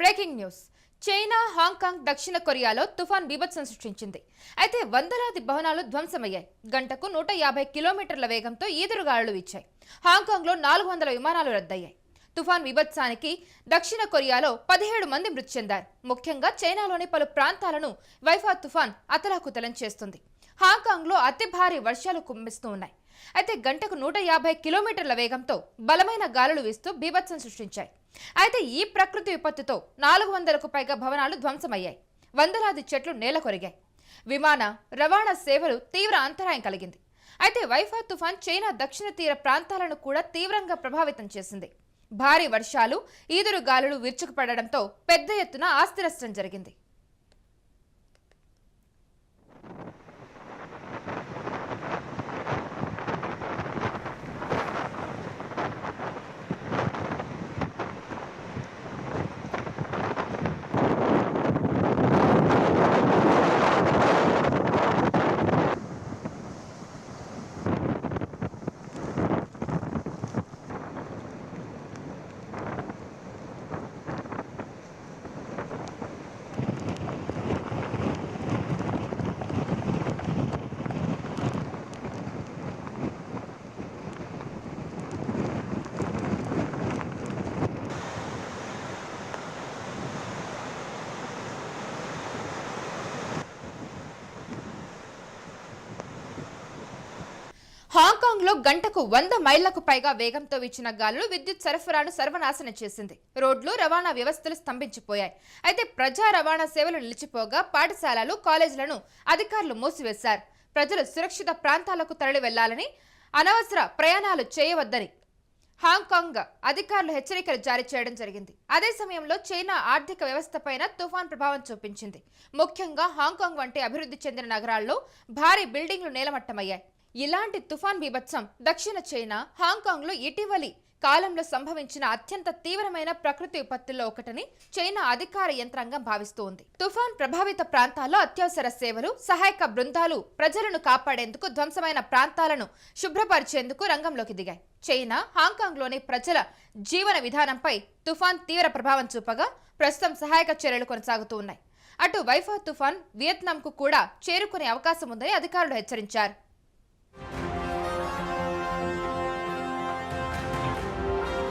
Breaking news. China, Hong Kong, దక్షిణ కొరియాలో తుఫాన్ బీభత్సం సృష్టించింది. అయితే వందలాది భవనాలు ధ్వంసమయ్యాయి. గంటకు 150 కిలోమీటర్ల వేగంతో ఈదురుగాలులు వీచాయి. హాంకాంగ్లో 400 విమానాలు రద్దయ్యాయి. తుఫాన్ బీభత్సానికి దక్షిణ కొరియాలో 17 మంది మృతి చెందారు. ముఖ్యంగా చైనాలోని పలు ప్రాంతాలను వైఫా తుఫాన్ అతలాకుతలం చేస్తుంది. హాంకాంగ్లో అతి భారీ వర్షాలు కుమ్మిస్తూ ఉన్నాయి. అయితే గంటకు 150 కిలోమీటర్ల వేగంతో బలమైన గాలులు వీస్తూ బీభత్సం సృష్టించాయి. అయితే ఈ ప్రకృతి విపత్తుతో 400కు పైగా భవనాలు ధ్వంసమయ్యాయి. వందలాది చెట్లు నేల కొరిగాయి. విమాన రవాణా సేవలు తీవ్ర అంతరాయం కలిగింది. అయితే వైఫా తుఫాన్ చైనా దక్షిణ తీర ప్రాంతాలను కూడా తీవ్రంగా ప్రభావితం చేసింది. భారీ వర్షాలు, ఈదురు గాలులు విరుచుకుపడడంతో పెద్ద ఎత్తున ఆస్తి నష్టం జరిగింది. హాంకాంగ్ లో గంటకు 100 మైళ్లకు పైగా వేగంతో వీచిన గాలులు విద్యుత్ సరఫరాను సర్వనాశనం చేసింది. రోడ్లు, రవాణా వ్యవస్థలు స్తంభించిపోయాయి. అయితే ప్రజా రవాణా సేవలు నిలిచిపోగా పాఠశాలలు, కాలేజీలను అధికారులు మూసివేశారు. ప్రజలు సురక్షిత ప్రాంతాలకు తరలి వెళ్లాలని, అనవసర ప్రయాణాలు చేయవద్దని హాంకాంగ్ అధికారులు హెచ్చరికలు జారీ చేయడం జరిగింది. అదే సమయంలో చైనా ఆర్థిక వ్యవస్థపైన తుఫాన్ ప్రభావం చూపించింది. ముఖ్యంగా హాంకాంగ్ వంటి అభివృద్ధి చెందిన నగరాల్లో భారీ బిల్డింగ్లు నేలమట్టమయ్యాయి. ఇలాంటి తుఫాన్ బీభత్సం దక్షిణ చైనా, హాంకాంగ్ లో ఇటీవలి కాలంలో సంభవించిన అత్యంత తీవ్రమైన ప్రకృతి విపత్తుల్లో ఒకటని చైనా అధికార యంత్రాంగం భావిస్తూ ఉంది. తుఫాన్ ప్రభావిత ప్రాంతాల్లో అత్యవసర సేవలు, సహాయక బృందాలు ప్రజలను కాపాడేందుకు, ధ్వంసమైన ప్రాంతాలను శుభ్రపరిచేందుకు రంగంలోకి దిగాయి. చైనా, హాంకాంగ్ లోని ప్రజల జీవన విధానంపై తుఫాన్ తీవ్ర ప్రభావం చూపగా ప్రస్తుతం సహాయక చర్యలు కొనసాగుతూ ఉన్నాయి. అటు వైఫా తుఫాన్ వియత్నాంకు కూడా చేరుకునే అవకాశం ఉందని అధికారులు హెచ్చరించారు.